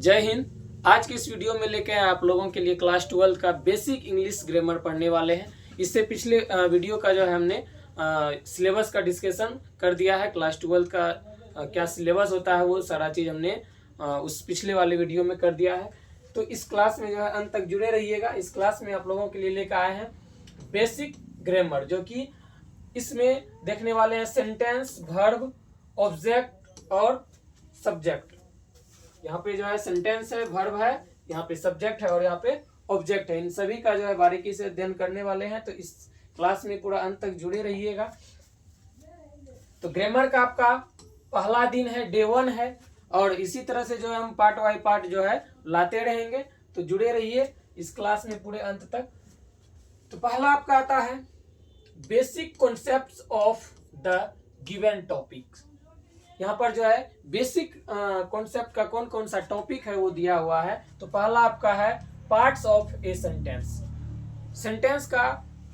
जय हिंद। आज की इस वीडियो में लेके आए आप लोगों के लिए क्लास 12 का बेसिक इंग्लिश ग्रामर पढ़ने वाले हैं। इससे पिछले वीडियो का जो है हमने सिलेबस का डिस्कशन कर दिया है। क्लास 12 का क्या सिलेबस होता है वो सारा चीज़ हमने उस पिछले वाले वीडियो में कर दिया है। तो इस क्लास में जो है अंत तक जुड़े रहिएगा। इस क्लास में आप लोगों के लिए लेकर आए हैं बेसिक ग्रामर, जो कि इसमें देखने वाले हैं सेंटेंस, वर्ब, ऑब्जेक्ट और सब्जेक्ट। यहाँ पे जो है सेंटेंस है, वर्ब है, यहाँ पे सब्जेक्ट है और यहाँ पे ऑब्जेक्ट है। इन सभी का जो है बारीकी से अध्ययन करने वाले हैं। तो इस क्लास में पूरा अंत तक जुड़े रहिएगा। तो ग्रामर का आपका पहला दिन है, डे 1 है, और इसी तरह से जो है हम पार्ट बाय पार्ट जो है लाते रहेंगे। तो जुड़े रहिए इस क्लास में पूरे अंत तक। तो पहला आपका आता है basic concepts of the given topic. यहाँ पर जो है बेसिक कॉन्सेप्ट का कौन कौन सा टॉपिक है वो दिया हुआ है। तो पहला आपका है parts of a sentence. Sentence का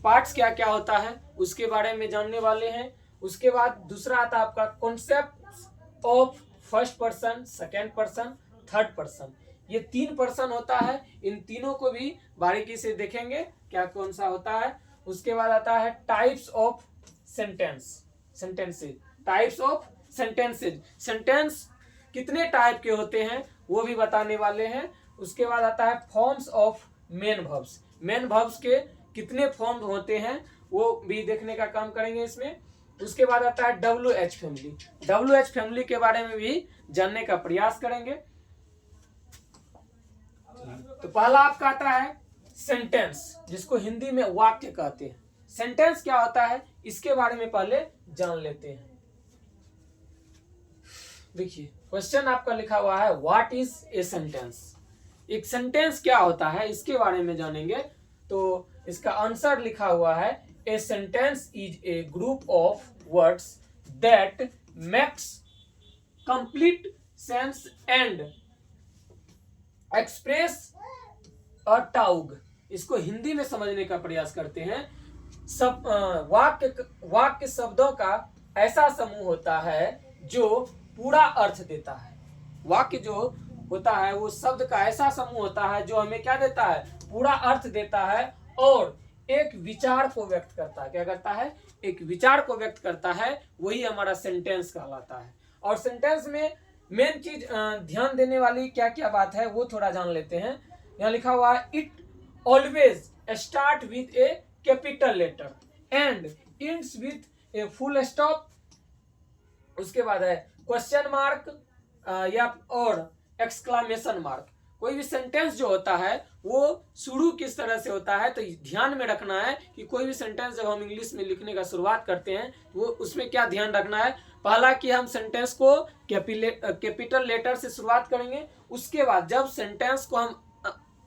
पार्ट्स क्या क्या होता है उसके बारे में जानने वाले हैं। उसके बाद दूसरा आता है आपका concept of first person, second person, third person. ये 3 पर्सन होता है। इन तीनों को भी बारीकी से देखेंगे क्या कौन सा होता है। उसके बाद आता है types of sentences, types of sentences. Sentence कितने टाइप के होते हैं वो भी बताने वाले हैं। उसके बाद आता है forms of main verbs. Main verbs के कितने फॉर्म होते हैं वो भी देखने का काम करेंगे इसमें। उसके बाद आता है WH फैमिली। WH फैमिली के बारे में भी जानने का प्रयास करेंगे। तो पहला आपका आता है सेंटेंस, जिसको हिंदी में वाक्य कहते हैं। सेंटेंस क्या होता है इसके बारे में पहले जान लेते हैं। देखिए क्वेश्चन आपका लिखा हुआ है व्हाट इज ए सेंटेंस। एक सेंटेंस क्या होता है इसके बारे में जानेंगे। तो इसका आंसर लिखा हुआ है a sentence is a group of words that makes complete sense and express a thought. इसको हिंदी में समझने का प्रयास करते हैं। सब वाक्य शब्दों का ऐसा समूह होता है जो पूरा अर्थ देता है। वाक्य जो होता है वो शब्द का ऐसा समूह होता है जो हमें क्या देता है, पूरा अर्थ देता है और एक विचार को व्यक्त करता है। क्या करता है, एक विचार को व्यक्त करता है। वही हमारा सेंटेंस कहलाता है। और सेंटेंस में मेन चीज ध्यान देने वाली क्या क्या बात है वो थोड़ा जान लेते हैं। यहाँ लिखा हुआ है it always start with a capital letter and ends with a full stop. उसके बाद है क्वेश्चन मार्क या और एक्सक्लामेशन मार्क। कोई भी सेंटेंस जो होता है वो शुरू किस तरह से होता है। तो ध्यान में रखना है कि कोई भी सेंटेंस जब हम इंग्लिश में लिखने का शुरुआत करते हैं वो उसमें क्या ध्यान रखना है। पहला कि हम सेंटेंस को कैपिटल लेटर से शुरुआत करेंगे। उसके बाद जब सेंटेंस को हम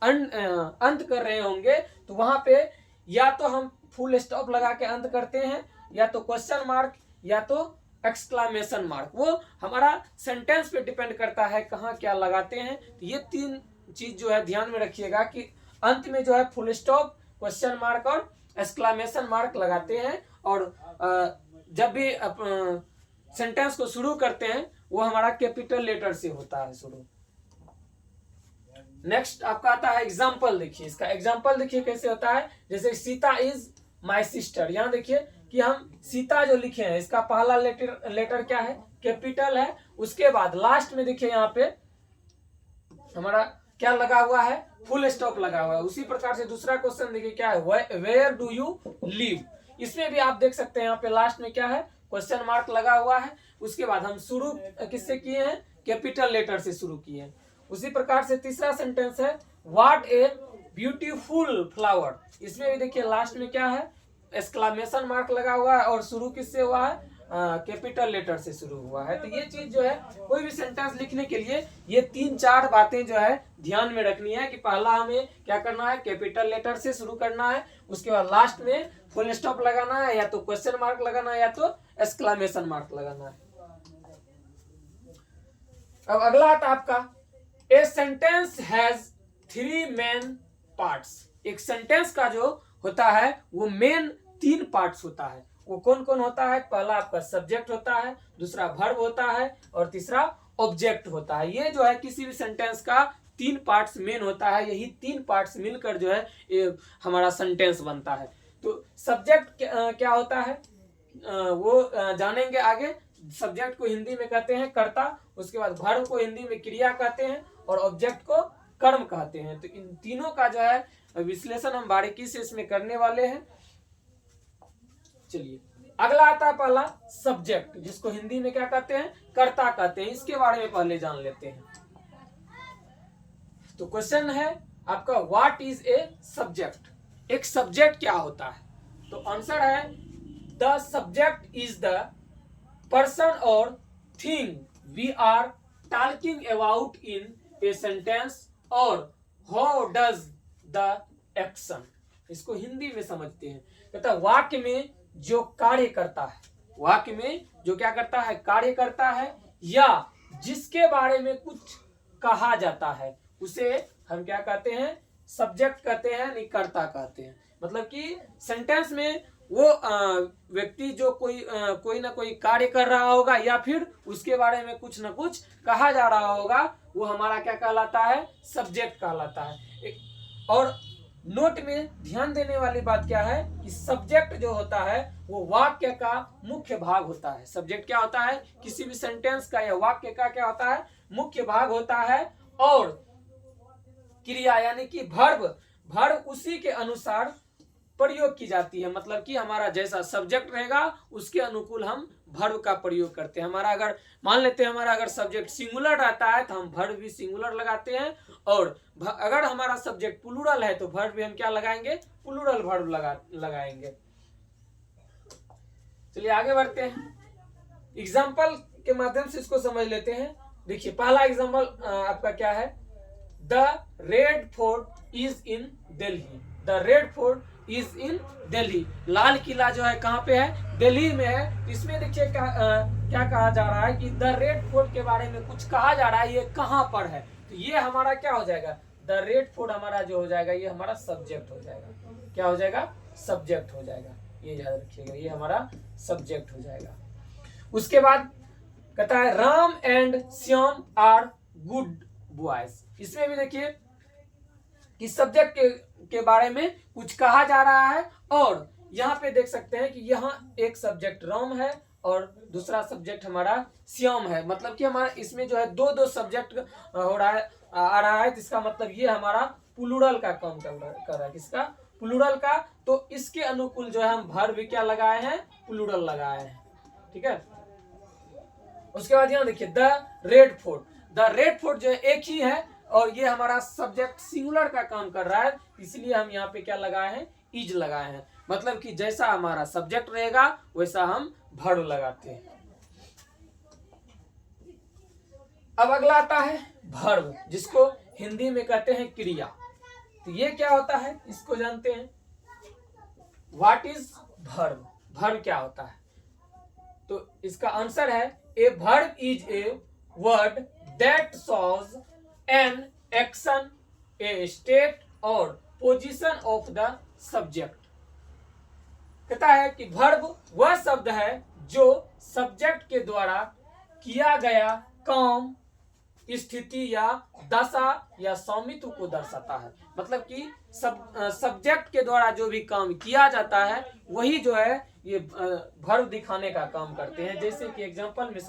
अंत कर रहे होंगे तो वहां पे या तो हम फुल स्टॉप लगा के अंत करते हैं, या तो क्वेश्चन मार्क, या तो एक्सक्लामेशन मार्क। वो हमारा सेंटेंस पे डिपेंड करता है कहाँ क्या लगाते हैं। तो ये 3 चीज जो है ध्यान में रखिएगा कि अंत में जो है फुल स्टॉप, क्वेश्चन मार्क और एक्सक्लामेशन मार्क लगाते हैं। और जब भी सेंटेंस को शुरू करते हैं वो हमारा कैपिटल लेटर से होता है शुरू। नेक्स्ट आपका आता है एग्जाम्पल। देखिए इसका एग्जाम्पल देखिए कैसे होता है। जैसे सीता इज माई सिस्टर। यहाँ देखिए कि हम सीता जो लिखे हैं इसका पहला लेटर क्या है, कैपिटल है। उसके बाद लास्ट में देखिए यहाँ पे हमारा क्या लगा हुआ है, फुल स्टॉप लगा हुआ है। उसी प्रकार से दूसरा क्वेश्चन देखिए क्या है, वेयर डू यू लिव। इसमें भी आप देख सकते हैं यहाँ पे लास्ट में क्या है, क्वेश्चन मार्क लगा हुआ है। उसके बाद हम शुरू किससे किए हैं, कैपिटल लेटर से शुरू किए हैं। उसी प्रकार से तीसरा सेंटेंस है व्हाट ए ब्यूटीफुल फ्लावर। इसमें भी देखिए लास्ट में क्या है, एक्सक्लामेशन मार्क लगा हुआ है और शुरू किससे हुआ है, कैपिटल लेटर से शुरू हुआ है। तो ये चीज जो है कोई भी सेंटेंस लिखने के लिए ये 3-4 बातें जो है ध्यान में रखनी है कि पहला हमें क्या करना है, कैपिटल लेटर से शुरू करना है। उसके बाद लास्ट में फुल स्टॉप लगाना है, या तो क्वेश्चन मार्क लगाना है, या तो एक्सक्लामेशन मार्क लगाना है। अब अगला आता आपका a sentence has 3 main parts. एक सेंटेंस का जो होता है वो मेन 3 पार्ट्स होता है। वो कौन कौन होता है, पहला आपका सब्जेक्ट होता है, दूसरा वर्ब होता है और तीसरा ऑब्जेक्ट होता है। ये जो है किसी भी सेंटेंस का 3 पार्ट्स मेन होता है, यही 3 पार्ट्स मिलकर जो है ये हमारा सेंटेंस बनता है। तो सब्जेक्ट क्या होता है वो जानेंगे आगे। सब्जेक्ट को हिंदी में कहते हैं कर्ता, उसके बाद वर्ब को हिंदी में क्रिया कहते हैं और ऑब्जेक्ट को कर्म कहते हैं। तो इन तीनों का जो है विश्लेषण हम बारीकी से इसमें करने वाले हैं। चलिए अगला आता है पहला सब्जेक्ट, जिसको हिंदी में क्या कहते हैं, कर्ता कहते हैं। इसके बारे में पहले जान लेते हैं। तो क्वेश्चन है आपका, व्हाट इज ए सब्जेक्ट। एक सब्जेक्ट क्या होता है? तो आंसर है the subject is the person or thing we are talking about in a sentence or how does the action. इसको हिंदी में समझते हैं। कहता है वाक्य में जो कार्य करता है, वाक्य में जो क्या करता है, कार्य करता है, या जिसके बारे में कुछ कहा जाता है, उसे हम क्या कहते हैं, सब्जेक्ट कहते हैं, नहीं कर्ता कहते हैं। मतलब कि सेंटेंस में वो व्यक्ति जो कोई ना कोई कार्य कर रहा होगा या फिर उसके बारे में कुछ ना कुछ कहा जा रहा होगा, वो हमारा क्या कहलाता है, सब्जेक्ट कहलाता है। और नोट में ध्यान देने वाली बात क्या है कि सब्जेक्ट जो होता है वो वाक्य का मुख्य भाग होता है। सब्जेक्ट क्या होता है, किसी भी सेंटेंस का या वाक्य का क्या होता है, मुख्य भाग होता है। और क्रिया यानी कि वर्ब उसी के अनुसार प्रयोग की जाती है। मतलब कि हमारा जैसा सब्जेक्ट रहेगा उसके अनुकूल हम वर्ब का प्रयोग करते हैं। हमारा अगर मान लेते हैं हमारा अगर सब्जेक्ट सिंगुलर रहता है तो हम वर्ब भी सिंगुलर लगाते हैं, और अगर हमारा सब्जेक्ट प्लूरल है तो वर्ब भी हम क्या लगाएंगे, प्लूरल वर्ब लगाएंगे। चलिए आगे बढ़ते हैं, एग्जाम्पल के माध्यम से इसको समझ लेते हैं। देखिए पहला एग्जाम्पल आपका क्या है, the Red Fort is in Delhi. The Red Fort is in Delhi. Lal Qila जो है कहाँ पे है, दिल्ली में है। इसमें देखिए क्या कहा जा रहा है कि द रेड फोर्ट के बारे में कुछ कहा जा रहा है, ये कहाँ पर है। तो ये हमारा क्या हो जाएगा, द रेड फोर्ट हमारा जो हो जाएगा ये हमारा सब्जेक्ट हो जाएगा। क्या हो जाएगा, सब्जेक्ट हो जाएगा। ये याद रखिएगा, ये हमारा सब्जेक्ट हो जाएगा। उसके बाद कहता है Ram and Shyam are good boys. इसमें भी देखिए कि सब्जेक्ट के बारे में कुछ कहा जा रहा है, और यहाँ पे देख सकते हैं कि यहाँ एक सब्जेक्ट राम है और दूसरा सब्जेक्ट हमारा श्याम है। मतलब कि हमारा इसमें जो है दो सब्जेक्ट हो रहा है, आ रहा है। इसका मतलब ये हमारा प्लूरल का काम कर रहा है। किसका, प्लूरल का। तो इसके अनुकूल जो है हम वर्ब भी क्या लगाए हैं, प्लूरल लगाए हैं। ठीक है। उसके बाद यहाँ देखिए the Red fort. The Red fort जो है एक ही है और ये हमारा सब्जेक्ट सिंगुलर का काम कर रहा है, इसलिए हम यहाँ पे क्या लगाए हैं, इज लगाए हैं। मतलब कि जैसा हमारा सब्जेक्ट रहेगा वैसा हम वर्ब लगाते हैं। अब अगला आता है वर्ब, जिसको हिंदी में कहते हैं क्रिया। तो ये क्या होता है, इसको जानते हैं। What is verb. वर्ब क्या होता है, तो इसका आंसर है a verb is a word that shows an action, A state और पोजीशन ऑफ द सब्जेक्ट। कहता है कि वर्ब वह शब्द है जो सब्जेक्ट के द्वारा किया गया काम, स्थिति या दशा या स्वामित्व को दर्शाता है। मतलब कि सब्जेक्ट के द्वारा जो भी काम किया जाता है वही जो है ये वर्ब दिखाने का काम करते हैं। जैसे कि एग्जांपल में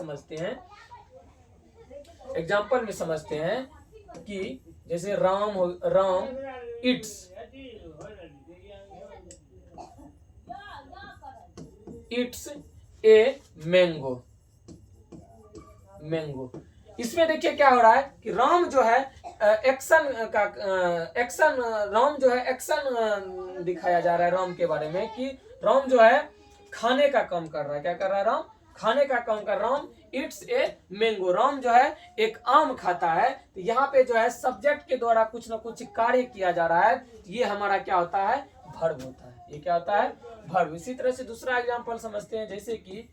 समझते हैं कि जैसे राम इट्स ए मैंगो। इसमें देखिए क्या हो रहा है कि राम जो है एक्शन राम जो है एक्शन दिखाया जा रहा है राम के बारे में, कि राम जो है खाने का काम कर रहा है। क्या कर रहा है, राम खाने का काम कर रहा हूं। इट्स ए मैंगो, राम जो है एक आम खाता है। तो यहाँ पे जो है सब्जेक्ट के द्वारा कुछ ना कुछ कार्य किया जा रहा है, ये हमारा क्या होता है, वर्ब होता है। ये क्या होता है, वर्ब। इसी तरह से दूसरा एग्जांपल समझते हैं, जैसे कि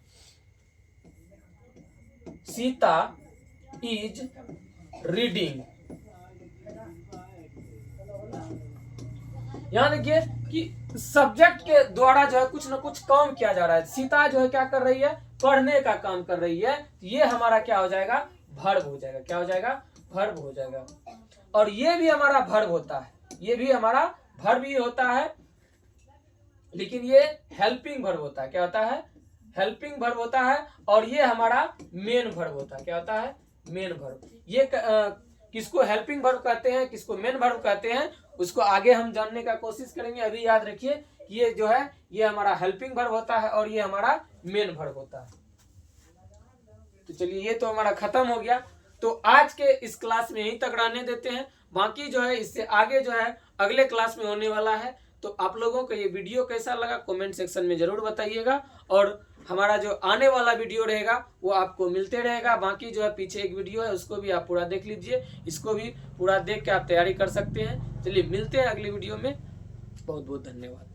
सीता इज रीडिंग। यहाँ देखिए कि सब्जेक्ट के द्वारा जो है कुछ ना कुछ काम किया जा रहा है। सीता जो है क्या कर रही है, पढ़ने का काम कर रही है। ये हमारा क्या हो जाएगा, वर्ब हो जाएगा। क्या हो जाएगा? वर्ब हो जाएगा। और ये भी हमारा वर्ब होता है, ये भी हमारा वर्ब ही होता है, लेकिन ये हेल्पिंग वर्ब होता है। क्या होता है? हेल्पिंग वर्ब होता है। और ये हमारा मेन वर्ब होता है। क्या होता है? Main verb. ये किसको हेल्पिंग वर्ब कहते हैं, किसको मेन वर्ब कहते हैं, उसको आगे हम जानने का कोशिश करेंगे। अभी याद रखिए कि ये जो है ये हमारा हेल्पिंग वर्ब होता है और ये हमारा मेन वर्ब होता है। तो चलिए, ये तो हमारा खत्म हो गया। तो आज के इस क्लास में यहीं तक रहने देते हैं। बाकी जो है इससे आगे जो है अगले क्लास में होने वाला है। तो आप लोगों को ये वीडियो कैसा लगा कमेंट सेक्शन में जरूर बताइएगा। और हमारा जो आने वाला वीडियो रहेगा वो आपको मिलते रहेगा। बाकी जो है पीछे एक वीडियो है उसको भी आप पूरा देख लीजिए, इसको भी पूरा देख के आप तैयारी कर सकते हैं। चलिए, मिलते हैं अगली वीडियो में। बहुत बहुत धन्यवाद।